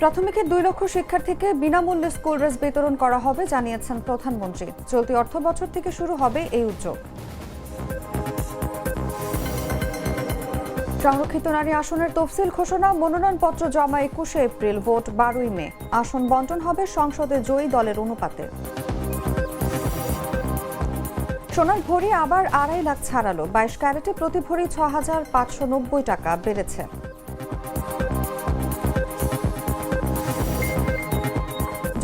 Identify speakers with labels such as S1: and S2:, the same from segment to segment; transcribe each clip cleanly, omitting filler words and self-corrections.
S1: প্রাথমিকের 2 লক্ষ শিক্ষার্থীকে বিনামূল্যে স্কুল ড্রেস বিতরণ করা হবে জানিয়েছেন প্রধানমন্ত্রী। চলতি অর্থবছর থেকে শুরু হবে এই উদ্যোগ। সংরক্ষিত নারী আসনের তফসিল ঘোষণা, মনোনয়নপত্র জমা 21শে এপ্রিল, ভোট 12ই মে। আসন বণ্টন হবে সংসদে জয়ী দলের অনুপাতে। সোনার ভরি আবার 2.5 লাখ ছাড়ালো, 22 ক্যারেটে প্রতি ভরি 6,590 টাকা বেড়েছে।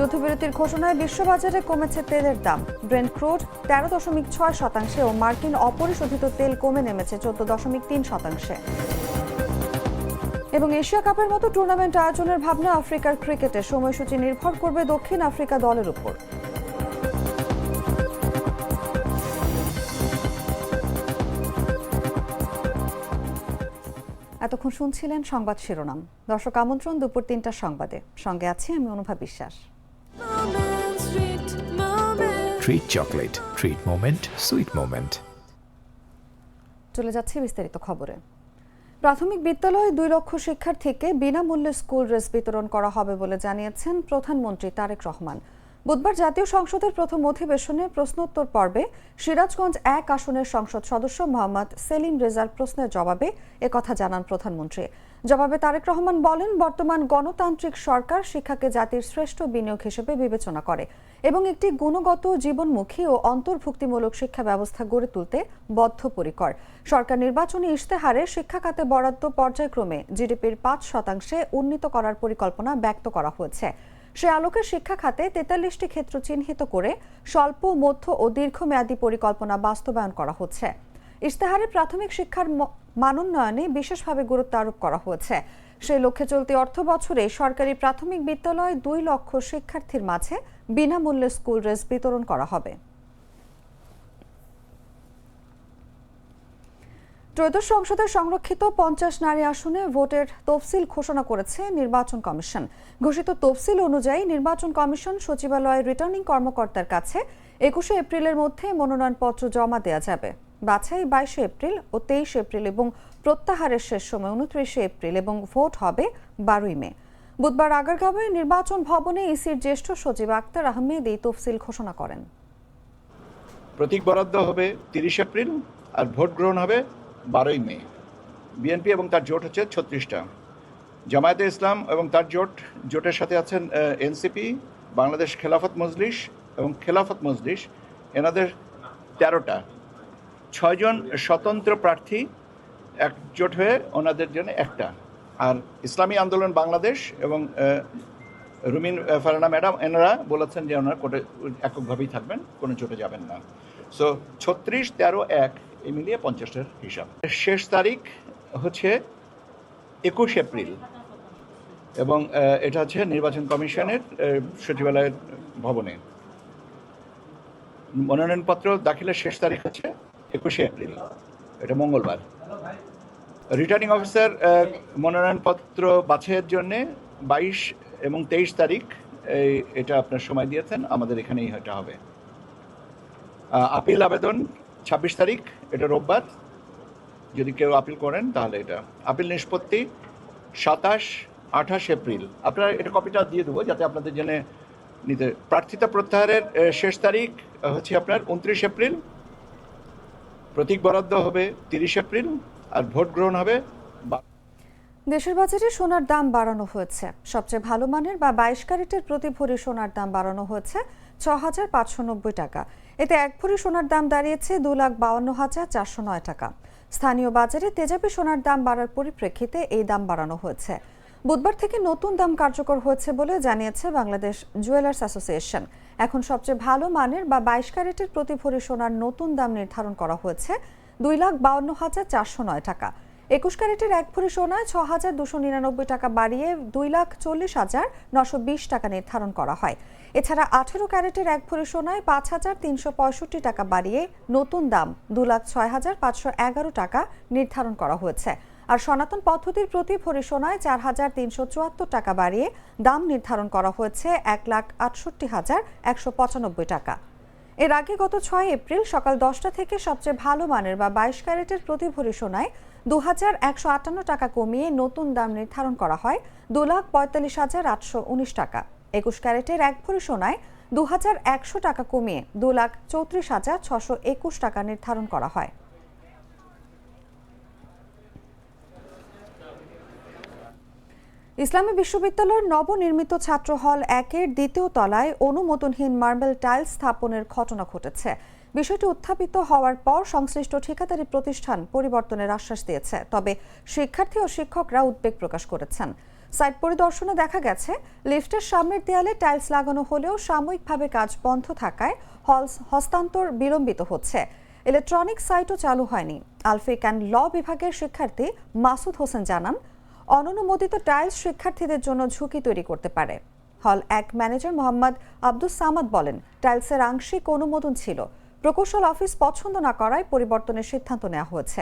S1: যুদ্ধবিরতির ঘোষণায় বিশ্ববাজারে কমেছে তেলের দাম। ব্রেন্ট ক্রুড 13.6% ও মার্কিন অপরিশোধিত তেল কমে নেমেছে 14.3%। এবং এশিয়া কাপের মতো টুর্নামেন্ট আয়োজনের ভাবনা আফ্রিকার ক্রিকেটে, সময়সূচি নির্ভর করবে দক্ষিণ আফ্রিকা দলের উপর। এতক্ষণ শুনছিলেন সংবাদ শিরোনাম। দর্শক, আমন্ত্রণ দুপুর 3টার সংবাদে। সঙ্গে আছি আমি অনুভা বিশ্বাস।
S2: Treat chocolate, treat moment, sweet moment.
S1: চলে যাচ্ছে বিস্তারিত খবরে। প্রাথমিক বিদ্যালয়ে 2 লক্ষ শিক্ষার্থীকে বিনামূল্যে স্কুল ড্রেস বিতরণ করা হবে বলে জানিয়েছেন প্রধানমন্ত্রী তারেক রহমান। বুধবার জাতীয় সংসদের প্রথম অধিবেশনে প্রশ্নোত্তর পর্বে সিরাজগঞ্জ 1 আসনের সংসদ সদস্য মোহাম্মদ সেলিম রেজার প্রশ্নের জবাবে একথা জানান প্রধানমন্ত্রী। জবাবে তারেক রহমান বলেন, বর্তমান গণতান্ত্রিক সরকার শিক্ষাকে জাতির শ্রেষ্ঠ বিনিয়োগ হিসেবে বিবেচনা করে এবং একটি গুণগত, জীবনমুখী ও অন্তর্ভুক্তিমূলক শিক্ষা ব্যবস্থা গড়ে তুলতে বদ্ধপরিকর। সরকার নির্বাচনী ইশতেহারে শিক্ষা খাতে বরাদ্দ পর্যায়ক্রমে জিডিপির 5% উন্নীত করার পরিকল্পনা ব্যক্ত করা হয়েছে। সে আলোকে শিক্ষা খাতে 43টি ক্ষেত্র চিহ্নিত করে স্বল্প, মধ্য ও দীর্ঘমেয়াদী পরিকল্পনা বাস্তবায়ন করা হচ্ছে। ইশতেহারে প্রাথমিক শিক্ষার মানোন্নয়নে বিশেষভাবে গুরুত্ব আরোপ করা হয়েছে। সেই লক্ষ্যে চলতি অর্থ বছরে সরকারি প্রাথমিক বিদ্যালয়ে 2 লক্ষ শিক্ষার্থীর মাঝে বিনামূল্যে স্কুল ড্রেস বিতরণ করা হবে। ত্রয়োদশ সংসদের সংরক্ষিত 50 নারী আসনে ভোটের তফসিল ঘোষণা করেছে নির্বাচন কমিশন। ঘোষিত তফসিল অনুযায়ী নির্বাচন কমিশন সচিবালয়ের রিটার্নিং কর্মকর্তার কাছে 21শে এপ্রিলের মধ্যে মনোনয়নপত্র জমা দেওয়া যাবে। বাছাই 22শে এপ্রিল ও 23শে এপ্রিল এবং প্রত্যাহারের শেষ সময় 29শে এপ্রিল এবং ভোট হবে 12ই মে। বুধবার আগারগাঁওয়ে নির্বাচন ভবনে ইসির জ্যেষ্ঠ সচিব আক্তার আহমেদ এই তফসিল ঘোষণা করেন।
S3: প্রতীক বরাদ্দ হবে 30 এপ্রিল আর ভোট গ্রহণ হবে 12ই মে। বিএনপি এবং তার জোট হচ্ছে 36টা। জামায়াতে ইসলাম এবং তার জোটের সাথে আছেন এনসিপি, বাংলাদেশ খেলাফত মজলিস এবং খেলাফত মজলিস, এনাদের 13টা। 6 জন স্বতন্ত্র প্রার্থী একজোট হয়ে ওনাদের জন্য একটা। আর ইসলামী আন্দোলন বাংলাদেশ এবং রুমিন ফারহানা ম্যাডাম এনারা বলেছেন যে ওনারা কোর্টে এককভাবেই থাকবেন, কোনো জোটে যাবেন না। সো 36, 13, 1 এই মিলিয়ে 50টার হিসাব। শেষ তারিখ হচ্ছে 21 এপ্রিল এবং এটা হচ্ছে নির্বাচন কমিশনের সচিবালয়ের ভবনে। মনোনয়নপত্র দাখিলের শেষ তারিখ হচ্ছে 21শে এপ্রিল, এটা মঙ্গলবার। রিটার্নিং অফিসার মনোনয়নপত্র বাছাইয়ের জন্য 22 এবং 23 তারিখ এটা আপনার সময় দিয়েছেন, আমাদের এখানেই এটা হবে। আপিল আবেদন 26 তারিখ, এটা রোববার। যদি কেউ আপিল করেন তাহলে এটা আপিল নিষ্পত্তি 27-28 এপ্রিল। আপনারা এটা কপিটা দিয়ে দেবো যাতে আপনাদের জন্য নিতে। প্রার্থিতা প্রত্যাহারের শেষ তারিখ হচ্ছে আপনার 29 এপ্রিল। প্রতীক বরাদ্দ হবে 30 এপ্রিল আর ভোট গ্রহণ হবে।
S1: দেশের বাজারে সোনার দাম বাড়ানো হয়েছে। সবচেয়ে ভালো মানের বা 22 ক্যারেটের প্রতি ভরি সোনার দাম বাড়ানো হয়েছে 6,590 টাকা। এতে 1 ভরি সোনার দাম দাঁড়িয়েছে 2,52,409 টাকা। স্থানীয় বাজারে তেজাবি সোনার দাম বাড়ার পরিপ্রেক্ষিতে এই দাম বাড়ানো হয়েছে। বুধবার থেকে নতুন দাম কার্যকর হয়েছে বলে জানিয়েছে বাংলাদেশ জুয়েলার্স অ্যাসোসিয়েশন। এখন সবচেয়ে ভালো মানের বা 22 ক্যারেটের প্রতি ভরি সোনার নতুন দাম নির্ধারণ করা হয়েছে 2,52,409 টাকা। 21 ক্যারেটের 1 ভরি সোনায় 6,299 টাকা বাড়িয়ে 2,40,920 টাকা নির্ধারণ করা হয়। এছাড়া 18 ক্যারেটের 1 ভরি সোনায় 5,365 টাকা বাড়িয়ে নতুন দাম 2,06,511 টাকা নির্ধারণ করা হয়েছে। আর সনাতন পদ্ধতির প্রতি ভরি সোনায় 4,374 টাকা বাড়িয়ে দাম নির্ধারণ করা হয়েছে 1,68,195 টাকা। এর আগে গত 6 এপ্রিল সকাল 10টা থেকে সবচেয়ে ভালো মানের বা 22 ক্যারেটের প্রতি ভরি সোনায় 2,158 টাকা কমিয়ে নতুন দাম নির্ধারণ করা হয় 2,45,819 টাকা। 21 ক্যারেটের 1 ভরি সোনায় 2,100 টাকা কমিয়ে 2,34,621 টাকা নির্ধারণ করা হয়। ইসলামী বিশ্ববিদ্যালয়ের নবনির্মিত ছাত্র হল 1-এর দ্বিতীয় তলায় অনুমোদনহীন মার্বেল টাইলস স্থাপনের ঘটনা ঘটেছে। বিষয়টি উত্থাপিত হওয়ার পর সংশ্লিষ্ট ঠিকাদারি প্রতিষ্ঠান পরিবর্তনের আশ্বাস দিয়েছে। তবে শিক্ষার্থী ও শিক্ষকরা উদ্বেগ প্রকাশ করেছেন। সাইট পরিদর্শনে দেখা গেছে লিফটের সামনের দেয়ালে টাইলস লাগানো হলেও সাময়িকভাবে কাজ বন্ধ থাকায় হল হস্তান্তর বিলম্বিত হচ্ছে। ইলেকট্রনিক সাইটও চালু হয়নি। আলফিক অ্যান্ড ল বিভাগের শিক্ষার্থী মাসুদ হোসেন জানান, অননুমোদিত টাইলস শিক্ষার্থীদের জন্য ঝুঁকি তৈরি করতে পারে। হল 1 ম্যানেজার মোহাম্মদ আব্দুস সামাদ বলেন, টাইলসের আংশিক অনুমোদন ছিল, প্রকৌশল অফিস পছন্দ না করায় পরিবর্তনের সিদ্ধান্ত নেওয়া হয়েছে।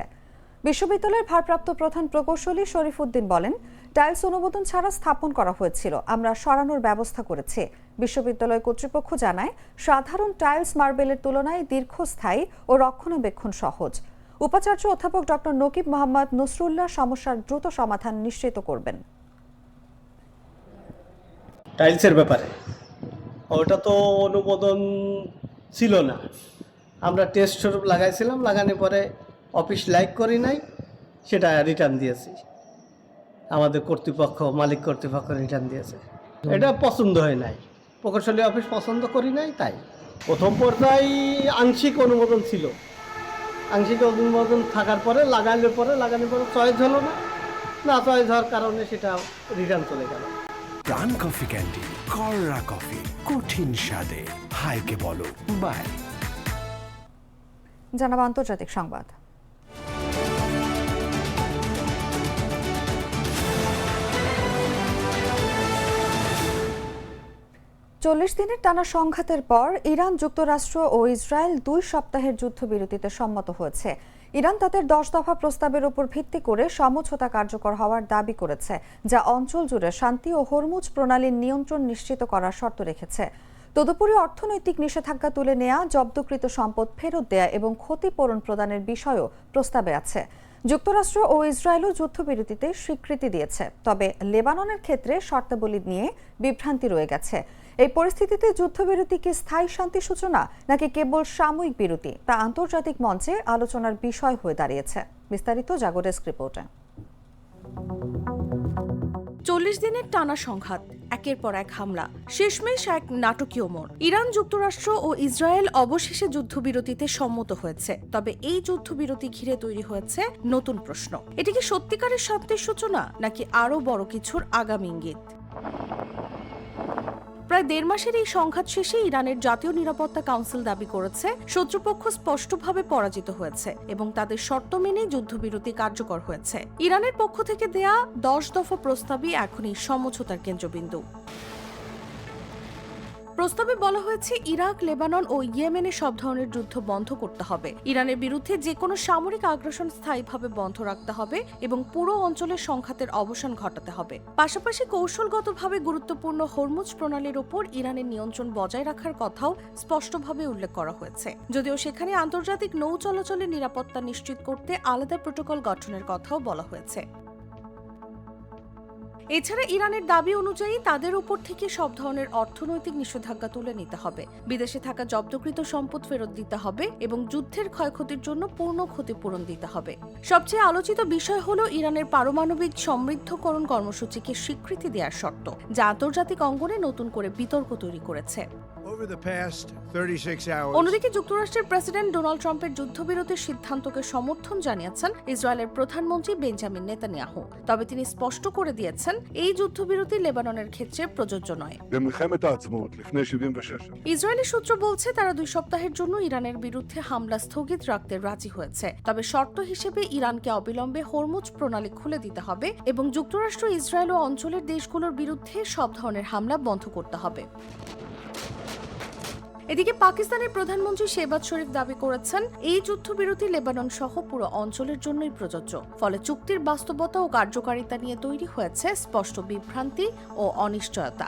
S1: বিশ্ববিদ্যালয়ের ভারপ্রাপ্ত প্রধান প্রকৌশলী শরীফ উদ্দিন বলেন, টাইলস অনুমোদন ছাড়া স্থাপন করা হয়েছিল, আমরা সরানোর ব্যবস্থা করেছি। বিশ্ববিদ্যালয় কর্তৃপক্ষ জানায়, সাধারণ টাইলস মার্বেলের তুলনায় দীর্ঘস্থায়ী ও রক্ষণাবেক্ষণ সহজ। উপাচার্য অধ্যাপক ডক্টর নকিব মোহাম্মদ নসরুল্লাহ সমস্যার দ্রুত সমাধান নিশ্চিত করবেন।
S4: টাইলসের ব্যাপারে ওটা তো অনুমোদন ছিল না, আমরা টেস্ট স্বরূপ লাগাইছিলাম, লাগানোর পরে অফিস লাইক করি নাই, সেটা রিটার্ন দিয়েছি। আমাদের কর্তৃপক্ষ, মালিক কর্তৃপক্ষ রিটার্ন দিয়েছে। এটা পছন্দ হয় নাই, প্রকৌশলী অফিস পছন্দ করি নাই। তাই প্রথম পর্যায়ে আংশিক অনুমোদন ছিল, আংশিক অনুমোদন থাকার পরে লাগানোর পরে চয়েস হলো না চয়েস হওয়ার কারণে সেটা রিটার্ন চলে গেল।
S2: প্রাণ কফি ক্যান্ডি, কররা কফি, কঠিন স্বাদে। হাইকে বলো বাই।
S1: জানাবো আন্তর্জাতিক সংবাদ। চল্লিশ দিনের টানা সংঘাতের পর ইরান, যুক্তরাষ্ট্র ও ইসরায়েল 2 সপ্তাহের যুদ্ধবিরতিতে সম্মত হয়েছে। ইরান তাদের 10 দফা প্রস্তাবের উপর ভিত্তি করে সমঝোতা কার্যকর হওয়ার দাবি করেছে, যা অঞ্চল জুড়ে শান্তি ও হরমুজ প্রণালীর নিয়ন্ত্রণ নিশ্চিত করার শর্ত রেখেছে। তদুপরি অর্থনৈতিক নিষেধাজ্ঞা তুলে নেওয়া, জব্দকৃত সম্পদ ফেরত দেয়া এবং ক্ষতিপূরণ প্রদানের বিষয়ও প্রস্তাবে আছে। যুক্তরাষ্ট্র ও ইসরায়েলও যুদ্ধবিরতিতে স্বীকৃতি দিয়েছে, তবে লেবাননের ক্ষেত্রে শর্তাবলী নিয়ে বিভ্রান্তি রয়ে গেছে। এই পরিস্থিতিতে যুদ্ধবিরতি কি স্থায়ী শান্তি সূচনা নাকি কেবল সাময়িক বিরতি, তা আন্তর্জাতিক মঞ্চে আলোচনার বিষয় হয়ে দাঁড়িয়েছে। বিস্তারিত জাগো ডেস্ক রিপোর্টে।
S5: 40 দিনের টানা সংঘাত, একের পর এক হামলা, শেষমেশ এক নাটকীয় মোড়। ইরান, যুক্তরাষ্ট্র ও ইসরায়েল অবশেষে যুদ্ধবিরতিতে সম্মত হয়েছে। তবে এই যুদ্ধবিরতি ঘিরে তৈরি হয়েছে নতুন প্রশ্ন। এটি কি সত্যিকারের শান্তির সূচনা নাকি আরও বড় কিছুর আগামী ইঙ্গিত? প্রায় 1.5 মাসের এই সংঘাত শেষে ইরানের জাতীয় নিরাপত্তা কাউন্সিল দাবি করেছে শত্রুপক্ষ স্পষ্টভাবে পরাজিত হয়েছে এবং তাদের শর্ত মেনে যুদ্ধবিরতি কার্যকর হয়েছে। ইরানের পক্ষ থেকে দেয়া 10 দফা প্রস্তাবই এখনই সমঝোতার কেন্দ্রবিন্দু। প্রস্তাবে বলা হয়েছে, ইরাক, লেবানন ও ইয়েমেনে সব ধরনের যুদ্ধ বন্ধ করতে হবে, ইরানের বিরুদ্ধে যে কোনো সামরিক আগ্রাসন স্থায়ীভাবে বন্ধ রাখতে হবে এবং পুরো অঞ্চলের সংঘাতের অবসান ঘটাতে হবে। পাশাপাশি কৌশলগতভাবে গুরুত্বপূর্ণ হরমুজ প্রণালীর উপর ইরানের নিয়ন্ত্রণ বজায় রাখার কথাও স্পষ্টভাবে উল্লেখ করা হয়েছে, যদিও সেখানে আন্তর্জাতিক নৌ চলাচলের নিরাপত্তা নিশ্চিত করতে আলাদা প্রোটোকল গঠনের কথাও বলা হয়েছে। এছাড়া ইরানের দাবি অনুযায়ী তাদের উপর থেকে সব ধরনের অর্থনৈতিক নিষেধাজ্ঞা তুলে নিতে হবে, বিদেশে থাকা জব্দকৃত সম্পদ ফেরত দিতে হবে এবং যুদ্ধের ক্ষয়ক্ষতির জন্য পূর্ণ ক্ষতিপূরণ দিতে হবে। সবচেয়ে আলোচিত বিষয় হলো ইরানের পারমাণবিক সমৃদ্ধকরণ কর্মসূচিকে স্বীকৃতি দেওয়ার শর্ত, যা আন্তর্জাতিক অঙ্গনে নতুন করে বিতর্ক তৈরি করেছে। অন্যদিকে যুক্তরাষ্ট্রের প্রেসিডেন্ট ডোনাল্ড ট্রাম্পের যুদ্ধবিরতির সিদ্ধান্তকে সমর্থন জানিয়েছেন ইসরায়েলের প্রধানমন্ত্রী বেঞ্জামিন নেতানিয়াহু। তবে তিনি স্পষ্ট করে দিয়েছেন, এই যুদ্ধবিরতি লেবাননের ক্ষেত্রে প্রযোজ্য নয়। ইসরায়েলের সূত্র বলছে, তারা 2 সপ্তাহের জন্য ইরানের বিরুদ্ধে হামলা স্থগিত রাখতে রাজি হয়েছে, তবে শর্ত হিসেবে ইরানকে অবিলম্বে হরমুজ প্রণালী খুলে দিতে হবে এবং যুক্তরাষ্ট্র, ইসরায়েল ও অঞ্চলের দেশগুলোর বিরুদ্ধে সব ধরনের হামলা বন্ধ করতে হবে। এদিকে পাকিস্তানের প্রধানমন্ত্রী শেহবাজ শরীফ দাবি করেছেন, এই যুদ্ধবিরতি লেবানন সহ পুরো অঞ্চলের জন্যই প্রযোজ্য। ফলে চুক্তির বাস্তবতা ও কার্যকারিতা নিয়ে তৈরি হয়েছে স্পষ্ট বিভ্রান্তি ও অনিশ্চয়তা।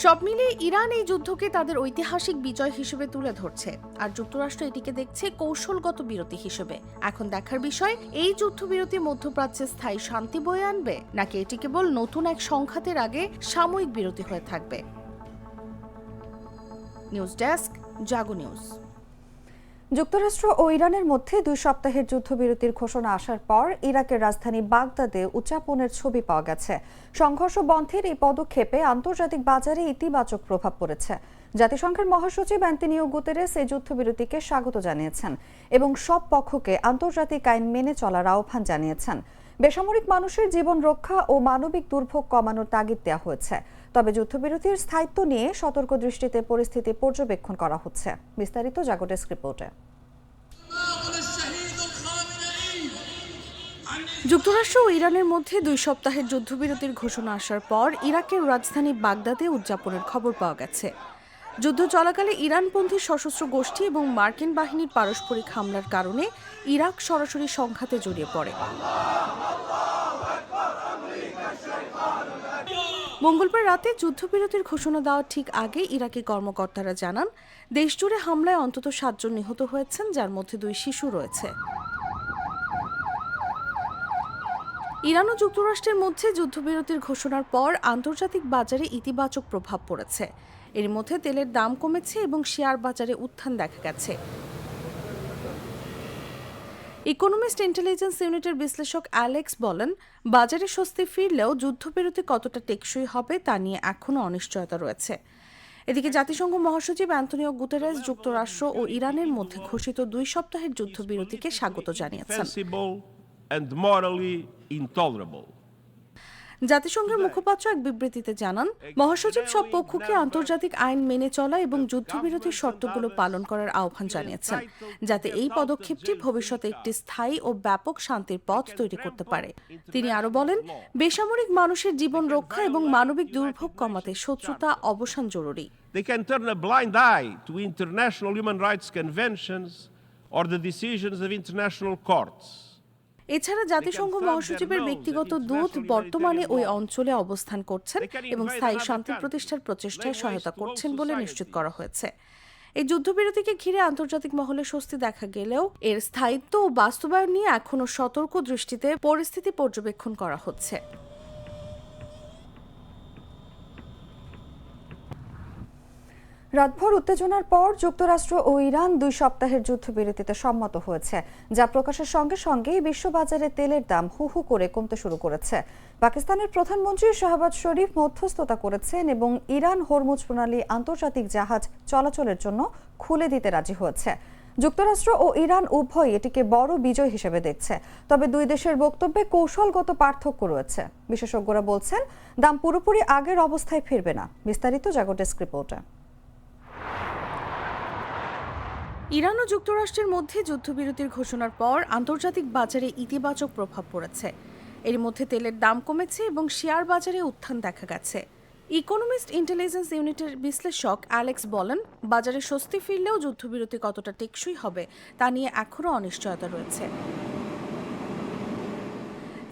S5: সব মিলিয়ে ইরান এই যুদ্ধকে তাদের ঐতিহাসিক বিজয় হিসেবে তুলে ধরছে, আর যুক্তরাষ্ট্র এটিকে দেখছে কৌশলগত বিরতি হিসেবে। এখন দেখার বিষয়, এই যুদ্ধবিরতি মধ্যপ্রাচ্যে স্থায়ী শান্তি বয়ে আনবে, নাকি এটি কেবল নতুন এক সংঘাতের আগে সাময়িক বিরতি হয়ে থাকবে। নিউজ ডেস্ক, জাগো নিউজ।
S1: যুক্তরাষ্ট্র ও ইরানের মধ্যে 2 সপ্তাহের যুদ্ধবিরতির ঘোষণা আসার পর ইরাকের রাজধানী বাগদাদে উচ্চাপনের ছবি পাওয়া গেছে। সংঘর্ষ বন্ধের এই পদক্ষেপে আন্তর্জাতিক বাজারে ইতিবাচক প্রভাব পড়েছে। জাতিসংঘের মহাসচিব অ্যান্টোনিও গুতেরেস এই যুদ্ধবিরতিকে স্বাগত জানিয়েছেন এবং সব পক্ষকে আন্তর্জাতিক আইন মেনে চলার আহ্বান জানিয়েছেন। বেসামরিক মানুষের জীবন রক্ষা ও মানবিক দুর্ভোগ কমানোর তাগিদ দেওয়া হয়েছে। তবে যুদ্ধবিরতির স্থায়িত্ব নিয়ে সতর্ক দৃষ্টিতে পরিস্থিতি পর্যবেক্ষণ করা হচ্ছে। বিস্তারিত জাগো ডেস্ক রিপোর্টে।
S5: যুক্তরাষ্ট্র ও ইরানের মধ্যে 2 সপ্তাহের যুদ্ধবিরতির ঘোষণা আসার পর ইরাকের রাজধানী বাগদাদে উদযাপনের খবর পাওয়া গেছে। যুদ্ধ চলাকালে ইরানপন্থী সশস্ত্র গোষ্ঠী এবং মার্কিন বাহিনীর পারস্পরিক হামলার কারণে ইরাক সরাসরি সংঘাতে জড়িয়ে পড়ে। মঙ্গলবার রাতে যুদ্ধবিরতির ঘোষণা দেওয়ার ঠিক আগে ইরাকি কর্মকর্তারা জানান, দেশজুড়ে হামলায় অন্তত 7 জন নিহত হয়েছেন, যার মধ্যে 2 শিশু রয়েছে। ইরান ও যুক্তরাষ্ট্রের মধ্যে যুদ্ধবিরতির ঘোষণার পর আন্তর্জাতিক বাজারে ইতিবাচক প্রভাব পড়েছে। এর মধ্যে তেলের দাম কমেছে এবং শেয়ার বাজারে উত্থান দেখা গেছে। ইকোনমিস্ট ইন্টেলিজেন্স ইউনিটের বিশ্লেষক অ্যালেক্স বলেন, বাজারে স্বস্তি ফিরলেও যুদ্ধবিরতি কতটা টেকসই হবে তা নিয়ে এখনও অনিশ্চয়তা রয়েছে। এদিকে জাতিসংঘ মহাসচিব অ্যান্টোনিও গুতেরেস যুক্তরাষ্ট্র ও ইরানের মধ্যে ঘোষিত 2 সপ্তাহের যুদ্ধবিরতিকে স্বাগত জানিয়েছেন। জাতিসংঘের মুখপাত্র এক বিবৃতিতে জানান, মহাসচিব সব পক্ষকে আন্তর্জাতিক আইন মেনে চলা এবং যুদ্ধবিরতির শর্তগুলো পালন করার আহ্বান জানিয়েছেন, যাতে এই পদক্ষেপটি ভবিষ্যতে একটি স্থায়ী ও ব্যাপক শান্তির পথ তৈরি করতে পারে। তিনি আরো বলেন, বেসামরিক মানুষের জীবন রক্ষা এবং মানবিক দুর্ভোগ কমাতে শত্রুতা অবসান জরুরি।
S6: They can turn a blind eye to international human rights conventions or the decisions of international courts.
S5: এছাড়া জাতিসংঘ মহাসচিবের ব্যক্তিগত দূত বর্তমানে ওই অঞ্চলে অবস্থান করছেন এবং স্থায়ী শান্তি প্রতিষ্ঠার প্রচেষ্টায় সহায়তা করছেন বলে নিশ্চিত করা হয়েছে। এই যুদ্ধবিরতিকে ঘিরে আন্তর্জাতিক মহলে স্বস্তি দেখা গেলেও এর স্থায়িত্ব ও বাস্তবায়ন নিয়ে এখনও সতর্ক দৃষ্টিতে পরিস্থিতি পর্যবেক্ষণ করা হচ্ছে।
S1: রাতভর উত্তেজনার পর যুক্তরাষ্ট্র ও ইরান 2 সপ্তাহের যুদ্ধবিরতিতে সম্মত হয়েছে, যা প্রকাশের সঙ্গে সঙ্গেই বিশ্ববাজারে তেলের দাম হু হু করে কমতে শুরু করেছে। পাকিস্তানের প্রধানমন্ত্রী শাহবাজ শরীফ মধ্যস্থতা করেছেন এবং ইরান হরমুজ প্রণালী আন্তর্জাতিক জাহাজ চলাচলের জন্য খুলে দিতে রাজি হয়েছে। যুক্তরাষ্ট্র ও ইরান উভয়ই এটিকে বড় বিজয় হিসেবে দেখছে। তবে 2 দেশের বক্তব্যে কৌশলগত পার্থক্য রয়েছে। বিশেষজ্ঞরা বলছেন, দাম পুরোপুরি আগের অবস্থায় ফিরবে না। বিস্তারিত জাগো ডেস্ক রিপোর্টে।
S5: ইরান ও যুক্তরাষ্ট্রের মধ্যে যুদ্ধবিরতির ঘোষণার পর আন্তর্জাতিক বাজারে ইতিবাচক প্রভাব পড়েছে। এর মধ্যে তেলের দাম কমেছে এবং শেয়ার বাজারে উত্থান দেখা গেছে। ইকোনমিস্ট ইন্টেলিজেন্স ইউনিটের বিশ্লেষক অ্যালেক্স বলেন, বাজারে স্বস্তি ফিরলেও যুদ্ধবিরতি কতটা টেকসই হবে তা নিয়ে এখনও অনিশ্চয়তা রয়েছে।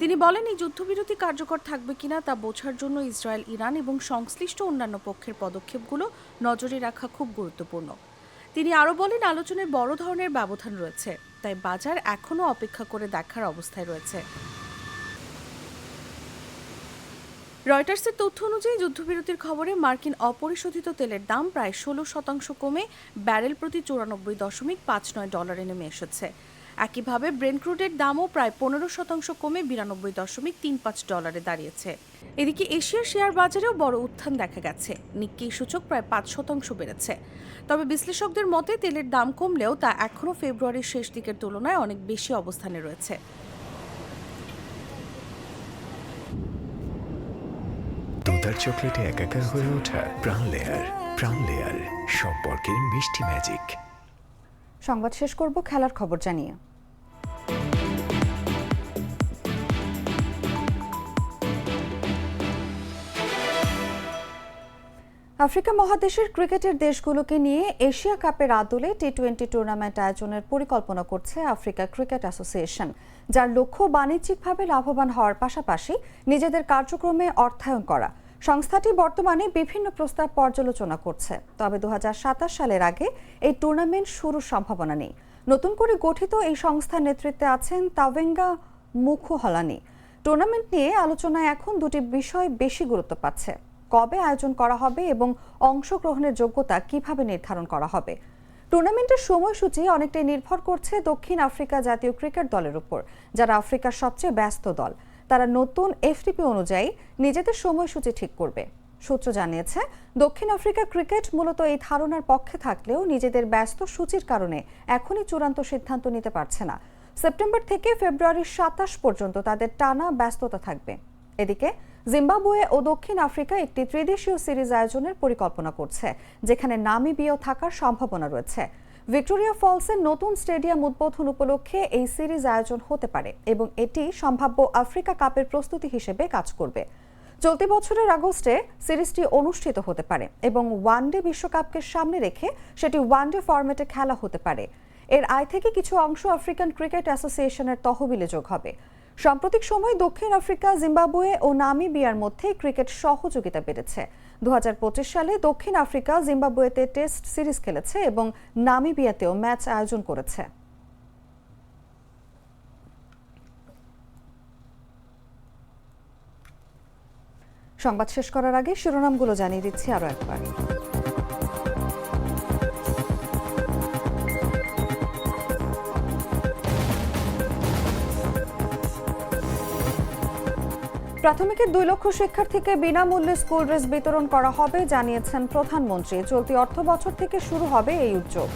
S5: তিনি বলেন, এই যুদ্ধবিরতি কার্যকর থাকবে কিনা তা বোঝার জন্য ইসরায়েল, ইরান এবং সংশ্লিষ্ট অন্যান্য পক্ষের পদক্ষেপগুলো নজরে রাখা খুব গুরুত্বপূর্ণ। তিনি আরও বলেন, আলোচনায় বড় ধরনের ব্যবধান রয়েছে, তাই বাজার এখনও অপেক্ষা করে দেখার অবস্থায় রয়েছে। রয়টার্সের তথ্য অনুযায়ী যুদ্ধবিরতির খবরে মার্কিন অপরিশোধিত তেলের দাম প্রায় 16% কমে ব্যারেল প্রতি $94.59 নেমে এসেছে। একইভাবে ব্রেন্ট ক্রুডের দামও প্রায় 15% কমে $92.35 দাঁড়িয়েছে। এদিকে এশিয়ার শেয়ার বাজারেও বড় উত্থান দেখা গেছে। নিক্কেই সূচক প্রায় 5% বেড়েছে। তবে বিশ্লেষকদের মতে তেলের দাম কমলেও তা এখনও ফেব্রুয়ারির শেষ দিকের তুলনায় অনেক বেশি অবস্থানে রয়েছে।
S7: দুধার চকলেটে একাকার হয়ে ওঠা প্রাণ লেয়ার সম্পর্কের মিষ্টি ম্যাজিক।
S1: সংবাদ শেষ করব খেলার খবর জানিয়ে। আফ্রিকা মহাদেশের ক্রিকেটের দেশগুলোকে নিয়ে এশিয়া কাপের আদলে টি-20 টুর্নামেন্ট আয়োজনের পরিকল্পনা করছে আফ্রিকা ক্রিকেট অ্যাসোসিয়েশন, যার লক্ষ্য বাণিজ্যিকভাবে লাভবান হওয়ার পাশাপাশি নিজেদের কার্যক্রমে অর্থায়ন করা। সংস্থাটি বর্তমানে বিভিন্ন প্রস্তাব পর্যালোচনা করছে, তবে 2027 সালের আগে এই টুর্নামেন্ট শুরুর সম্ভাবনা নেই। নতুন করে গঠিত এই সংস্থার নেতৃত্বে আছেন তাওয়েঙ্গা মুখুহলানি। টুর্নামেন্ট নিয়ে আলোচনায় এখন দুটি বিষয় বেশি গুরুত্ব পাচ্ছে: কবে আয়োজন করা হবে এবং অংশগ্রহণের যোগ্যতা কিভাবে নির্ধারণ করা হবে। টুর্নামেন্টের সময়সূচি অনেকটাই নির্ভর করছে দক্ষিণ আফ্রিকা জাতীয় ক্রিকেট দলের উপর, যারা আফ্রিকার সবচেয়ে ব্যস্ত দল। তারা নতুন এফটিপি অনুযায়ী নিজেদের সময়সূচি ঠিক করবে। সূত্র জানিয়েছে, দক্ষিণ আফ্রিকা ক্রিকেট মূলত এই ধারণার পক্ষে থাকলেও নিজেদের ব্যস্ত সূচির কারণে এখনই চূড়ান্ত সিদ্ধান্ত নিতে পারছে না। সেপ্টেম্বর থেকে ফেব্রুয়ারির 27 পর্যন্ত তাদের টানা ব্যস্ততা থাকবে। এদিকে জিম্বাবুয়ে ও দক্ষিণ আফ্রিকা একটি ত্রিদেশীয় সিরিজ আয়োজনের পরিকল্পনা করছে, যেখানে নামিবিয়াও থাকার সম্ভাবনা রয়েছে। ভিক্টোরিয়া ফলসের নতুন স্টেডিয়াম উদ্বোধন উপলক্ষে এই সিরিজ আয়োজন হতে পারে এবং এটি সম্ভাব্য আফ্রিকা কাপের প্রস্তুতি হিসেবে কাজ করবে। চলতি বছরের আগস্টে সিরিজটি অনুষ্ঠিত হতে পারে এবং ওয়ানডে বিশ্বকাপকে সামনে রেখে সেটি ওয়ানডে ফরম্যাটে খেলা হতে পারে। এর আয় থেকে কিছু অংশ আফ্রিকান ক্রিকেট অ্যাসোসিয়েশনের তহবিলে যোগ হবে। সাম্প্রতিক সময়ে দক্ষিণ আফ্রিকা, জিম্বাবুয়ে ও নামিবিয়ার মধ্যে ক্রিকেট সহযোগিতা বেড়েছে। 2025 সালে দক্ষিণ আফ্রিকা জিম্বাবুয়েতে টেস্ট সিরিজ খেলেছে এবং নামিবিয়াতেও ম্যাচ আয়োজন করেছে। সংবাদ শেষ করার আগে শিরোনামগুলো জানিয়ে দিচ্ছি আরো একবার। প্রাথমিকের 2 লক্ষ শিক্ষার্থীকে বিনামূল্যে স্কুল ড্রেস বিতরণ করা হবে জানিয়েছেন প্রধানমন্ত্রী। চলতি অর্থ বছর থেকে শুরু হবে এই উদ্যোগ।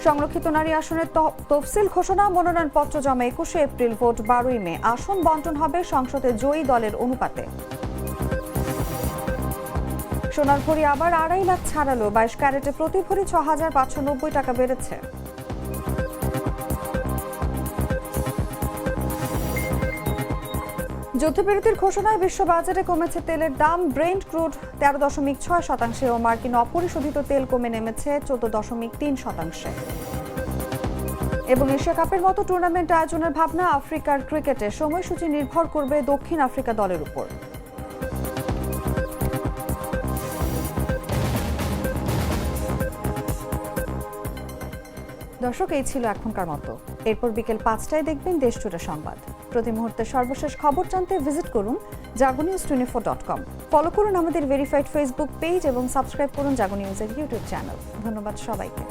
S1: সংরক্ষিত নারী আসনের তফসিল ঘোষণা, মনোনয়নপত্র জমা 21 এপ্রিল, ভোট 12 মে। আসন বন্টন হবে সংসদে জয়ী দলের অনুপাতে। সোনার ভরি আবার 2.5 লাখ ছাড়ালো, 22 ক্যারেটে প্রতি ভরি 6,590 টাকা বেড়েছে। যুদ্ধবিরতির ঘোষণায় বিশ্ববাজারে কমেছে তেলের দাম। ব্রেন্ট ক্রুড 13.6% ও মার্কিন অপরিশোধিত তেল কমে নেমেছে 14.3%। এবং এশিয়া কাপের মতো টুর্নামেন্ট আয়োজনের ভাবনা আফ্রিকার ক্রিকেটে সময়সূচি নির্ভর করবে দক্ষিণ আফ্রিকা দলের উপর। দর্শক, এই ছিল এখনকার মতো। এরপর বিকেল 5টায় দেখবেন দেশজুড়ে সংবাদ। প্রতি মুহূর্তে সর্বশেষ খবর জানতে ভিজিট করুন jagonews24.com। ফলো করুন আমাদের ভেরিফাইড ফেসবুক পেজ এবং সাবস্ক্রাইব করুন জাগো নিউজের ইউটিউব চ্যানেল। ধন্যবাদ সবাইকে।